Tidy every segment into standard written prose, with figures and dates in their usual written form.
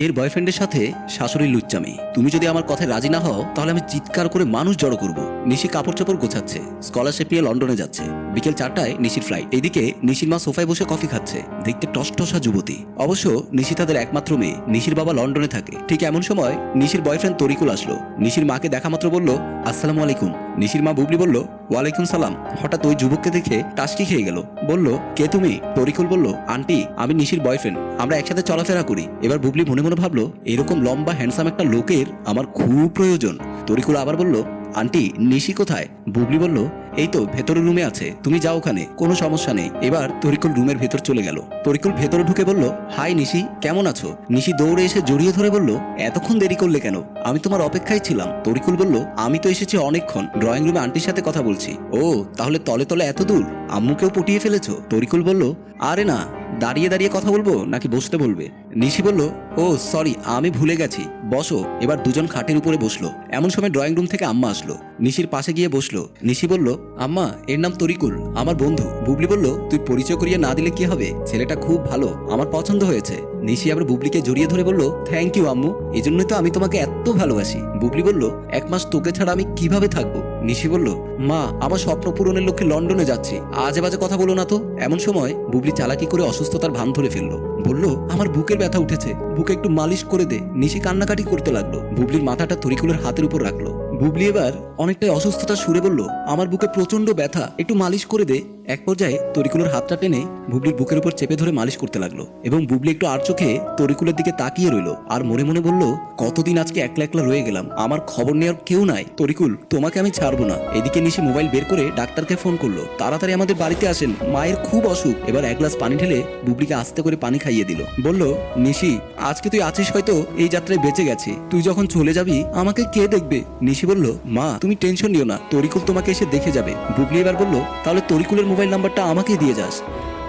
এর বয়ফ্রেন্ডের সাথে শাশুড়ির লুচ্চামি। তুমি যদি আমার কথায় রাজি না হও তাহলে আমি চিৎকার করে মানুষ জড়ো করব। নিশি কাপড় চোপড় গোছাচ্ছে, স্কলারশিপ নিয়ে লন্ডনে যাচ্ছে। বিকেল 4টায় নিশির ফ্লাইট। এইদিকে নিশির মা সোফায় বসে কফি খাচ্ছে, দেখতে টসটসা যুবতী। অবশ্য নিশি তাদের একমাত্র মেয়ে, নিশির বাবা লন্ডনে থাকে। ঠিক এমন সময় নিশির বয়ফ্রেন্ড তরিকুল আসলো। নিশির মাকে দেখা মাত্র বলল, আসসালামু আলাইকুম। নিশির মা বুবলি বলল, ওয়ালাইকুম সালাম। হঠাৎ ওই যুবককে দেখে টাসকি খেয়ে গেল। বলল, কে তুমি? তরিকুল বলল, আন্টি আমি নিশির বয়ফ্রেন্ড, আমরা একসাথে চলাফেরা করি। এবার বুবলি মনে মনে ভাবলো, এরকম লম্বা হ্যান্ডসাম একটা লোকের আমার খুব প্রয়োজন। তরিকুল আবার বলল, আন্টি নিশি কোথায়? বুবলি বলল, এই তো ভেতরের রুমে আছে, তুমি যাও ওখানে, কোনো সমস্যা নেই। এবার তরিকুল রুমের ভেতর চলে গেল। তরিকুল ভেতরে ঢুকে বলল, হাই নিশি, কেমন আছো? নিশি দৌড়ে এসে জড়িয়ে ধরে বলল, এতক্ষণ দেরি করলে কেন? আমি তোমার অপেক্ষায় ছিলাম। তরিকুল বলল, আমি তো এসেছি অনেকক্ষণ, ড্রয়িং রুমে আন্টির সাথে কথা বলছি। ও তাহলে তলে তলে এত দূর, আম্মুকেও পটিয়ে ফেলেছো? তরিকুল বলল, আরে না, দাঁড়িয়ে দাঁড়িয়ে কথা বলবো নাকি বসতে বলবে? নিশি বলল, ও সরি, আমি ভুলে গেছি, বসো। এবার দুজন খাটের উপরে বসলো। এমন সময় ড্রয়িং রুম থেকে আম্মা আসলো, নিশির পাশে গিয়ে বসলো। নিশি বলল, আম্মা এর নাম তরিকুল, আমার বন্ধু। বুবলি বলল, তুই পরিচয় করিয়ে না দিলে কি হবে, ছেলেটা খুব ভালো, আমার পছন্দ হয়েছে। নিশি আবার বুবলিকে জড়িয়ে ধরে বলল, থ্যাংক ইউ আম্মু, এই জন্যই তো আমি তোমাকে এত ভালোবাসি। বুবলি বলল, 1 মাস তোকে ছাড়া আমি কিভাবে থাকবো? নিশি বলল, মা আমার স্বপ্ন পূরণের লক্ষ্যে লন্ডনে যাচ্ছি, আজে বাজে কথা বলো না তো। এমন সময় বুবলি চালাকি করে অসুস্থতার ভান ধরে ফেললো। বলল, আমার বুকের ব্যথা উঠেছে, বুকে একটু মালিশ করে দে। নিশি কান্নাকাটি করতে লাগলো। বুবলির মাথাটা তরিকুলের হাতের উপর রাখলো। বুবলি এবার অনেকটাই অসুস্থতা সুরে বলল, আমার বুকে প্রচন্ড ব্যথা, একটু মালিশ করে দে। এক পর্যায়ে তরিকুলের হাতটা টেনে বুবলির বুকের উপর চেপে ধরে মালিশ করতে লাগলো এবং বুবলি একটু আর চোখে তরিকুলের দিকে তাকিয়ে রইল আর মনে মনে বলল, কতদিন আজকে একলা একলা রয়ে গেলাম, আমার খবর নেওয়ার কেউ নাই। তরিকুল, তোমাকে আমি ছাড়বো না। এদিকে নিশি মোবাইল বের করে ডাক্তারকে ফোন করলো, তাড়াতাড়ি আমাদের বাড়িতে আসেন, মায়ের খুব অসুখ। এবার 1 গ্লাস পানি ঢেলে বুবলিকে আস্তে করে পানি খাইয়ে দিল। বলল, নিশি আজকে তুই আছিস হয়তো এই যাত্রায় বেঁচে গেছি, তুই যখন চলে যাবি আমাকে কে দেখবে? নিশি বলল, মা তুমি টেনশন নিও না, তরিকুল তোমাকে এসে দেখে যাবে। বুবলি এবার বলল, তাহলে তরিকুলের মোবাইল নাম্বারটা আমাকে দিয়ে যাস।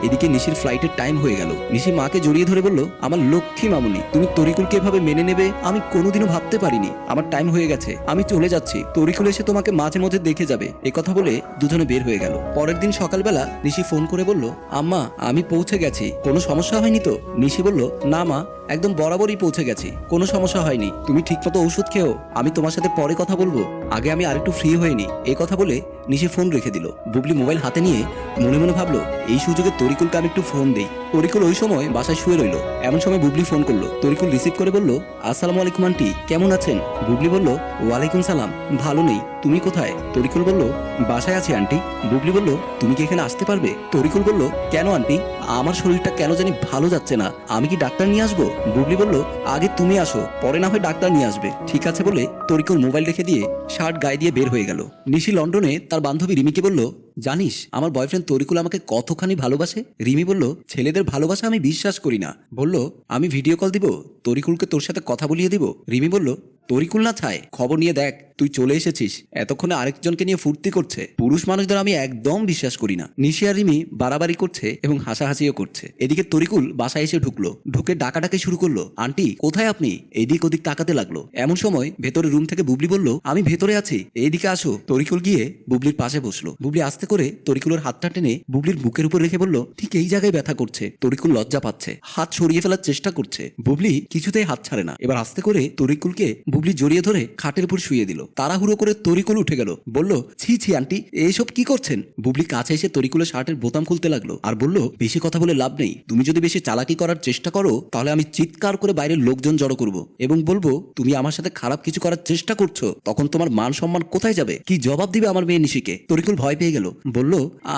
এদিকে নিশির ফ্লাইটের টাইম হয়ে গেল। নিশি মাকে জড়িয়ে ধরে বলল, আমার লক্ষ্মী মামুনি, তুমি তরিকুলকে এভাবে মেনে নেবে আমি কোনোদিনও ভাবতে পারিনি। আমার টাইম হয়ে গেছে, আমি চলে যাচ্ছি, তরিকুল এসে তোমাকে মাঝে মধ্যে দেখে যাবে। এ কথা বলে দুজনে বের হয়ে গেল। পরের দিন সকালবেলা নিশি ফোন করে বলল, আম্মা আমি পৌঁছে গেছি, কোনো সমস্যা হয়নি তো? নিশি বলল, না মা, একদম বরাবরই পৌঁছে গেছি, কোনো সমস্যা হয়নি। তুমি ঠিকমতো ওষুধ খেও, আমি তোমার সাথে পরে কথা বলবো, আগে আমি আরেকটু ফ্রি হয়নি। এই কথা বলে নিশি ফোন রেখে দিল। বুবলি মোবাইল হাতে নিয়ে মনে মনে ভাবলো, এই সুযোগে তরিকুলকে আমি একটু ফোন দেই। তরিকুল ওই সময় বাসায় শুয়ে রইল। এমন সময় বুবলি ফোন করলো। তরিকুল রিসিভ করে বলল, আসসালামু আলাইকুম আন্টি, কেমন আছেন? বুবলি বলল, ওয়ালাইকুম সালাম, ভালো নেই, তুমি কোথায়? তরিকুল বলল, বাসায় আছি আন্টি। বুবলি বলল, তুমি কি এখানে আসতে পারবে? তরিকুল বলল, কেন আন্টি, আমার শরীরটা কেন জানি ভালো যাচ্ছে না, আমি কি ডাক্তার নিয়ে আসবো? বুবলি বলল, আগে তুমি আসো, পরে না হয় ডাক্তার নিয়ে আসবে। ঠিক আছে বলে তরিকুল মোবাইল রেখে দিয়ে শার্ট গায়ে দিয়ে বের হয়ে গেল। নিশি লন্ডনে তার বান্ধবী রিমিকে বলল, জানিস আমার বয়ফ্রেন্ড তরিকুল আমাকে কতখানি ভালোবাসে? রিমি বলল, ছেলেদের ভালোবাসা আমি বিশ্বাস করি না। বলল, আমি ভিডিও কল দিব, তরিকুলকে তোর সাথে কথা বলিয়ে দিব। রিমি বলল, তরিকুল না ছায়, খবর নিয়ে দেখ তুই চলে এসেছিস, এতক্ষণে আরেকজনকে নিয়ে ফুর্তি করছে। পুরুষ মানুষদের আমি একদম বিশ্বাস করি না। নিশি আর রিমি বাড়াবাড়ি করছে এবং হাসাহাসিও করছে। এদিকে তরিকুল বাসায় এসে ঢুকলো, ঢুকে ডাকাডাকি শুরু করলো, আন্টি কোথায় আপনি? এদিক ওদিক তাকাতে লাগলো। এমন সময় ভেতরে রুম থেকে বুবলি বলল, আমি ভেতরে আছি, এইদিকে আসো। তরিকুল গিয়ে বুবলির পাশে বসলো। বুবলি আস্তে করে তরিকুলের হাতটা টেনে বুবলির বুকের উপর রেখে বলল, ঠিক এই জায়গায় ব্যথা করছে। তরিকুল লজ্জা পাচ্ছে, হাত সরিয়ে ফেলার চেষ্টা করছে। বুবলি কিছুতেই হাত ছাড়ে না। এবার আস্তে করে তরিকুলকে বুবলি জড়িয়ে ধরে খাটের উপর শুয়ে দিল। তাড়াহুড়ো করে তরিকুল উঠে গেল। বলল, ছি ছি আন্টি, এইসব কি করছেন? বুবলি কাছে এসে তরিকুলের শার্টের বোতাম খুলতে লাগলো আর বলল, বেশি কথা বলে লাভ নেই, তুমি যদি বেশি চালাকি করার চেষ্টা করো তাহলে আমি চিৎকার করে বাইরের লোকজন জড়ো করব এবং বলবো তুমি আমার সাথে খারাপ কিছু করার চেষ্টা করছো, তখন তোমার মান সম্মান কোথায় যাবে? কি জবাব দিবে আমার মেয়ে নিশিকে? তরিকুল ভয় পেয়ে গেল। বলল,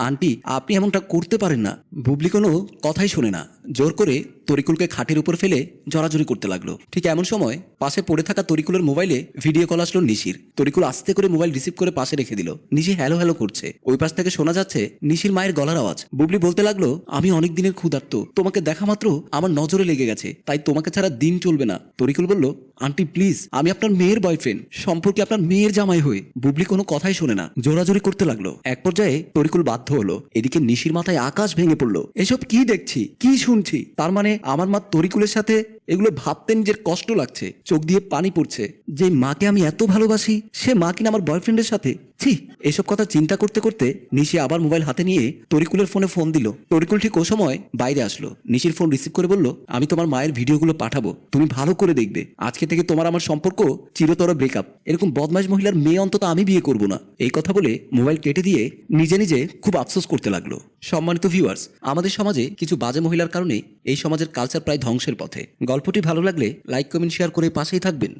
আন্টি আপনি এমনটা করতে পারেন না। বুবলি কোনো কথাই শোনে না, জোর করে তরিকুলকে খাটের উপর ফেলে জড়াজড়ি করতে লাগলো। ঠিক এমন সময় পাশে পড়ে থাকা তরিকুলের মোবাইলে ভিডিও কল আসলো নিশির। তরিকুল আস্তে করে মোবাইল রিসিভ করে পাশে রেখে দিল। নিশি হ্যালো হ্যালো করছে। ওই পাশ থেকে শোনা যাচ্ছে নিশির মায়ের গলার আওয়াজ। বুবলি বলতে লাগলো, আমি অনেক দিনের ক্ষুধার্ত, তোমাকে দেখা মাত্র আমার নজরে লেগে গেছে, তাই তোমাকে ছাড়া দিন চলবে না। তরিকুল বলল, আন্টি প্লিজ, আমি আপনার মেয়ের বয়ফ্রেন্ড, সম্পর্কে আপনার মেয়ের জামাই হয়ে। বুবলি কোনো কথাই শোনে না, জোরাজোরি করতে লাগলো। এক পর্যায়ে তরিকুল বাধ্য হলো। এদিকে নিশির মাথায় আকাশ ভেঙে পড়লো। এসব কি দেখছি, কি শুনছি? তার মানে আমার মা তরিকুলের সাথে এগুলো ভাবতে নিজের কষ্ট লাগছে, চোখ দিয়ে পানি পড়ছে। যে মাকে আমি এত ভালোবাসি সে মা কিনা আমার বয়ফ্রেন্ডের সাথে। ছি, এসব কথা চিন্তা করতে করতে নিশি আবার মোবাইল হাতে নিয়ে তরিকুলের ফোনে ফোন দিল। তরিকুল ঠিক ও সময় বাইরে আসলো। নিশির ফোন রিসিভ করে বলল, আমি তোমার মায়ের ভিডিওগুলো পাঠাবো, তুমি ভালো করে দেখবে। আজকে থেকে তোমার আমার সম্পর্ক চিরতর ব্রেকআপ। এরকম বদমাশ মহিলার মেয়ে অন্তত আমি বিয়ে করব না। এই কথা বলে মোবাইল কেটে দিয়ে নিজে নিজে খুব আফসোস করতে লাগলো। সম্মানিত ভিউয়ার্স, আমাদের সমাজে কিছু বাজে মহিলার কারণে এই সমাজের কালচার প্রায় ধ্বংসের পথে। গল্পটি ভালো লাগলে লাইক, কমেন্ট, শেয়ার করে পাশেই থাকবেন।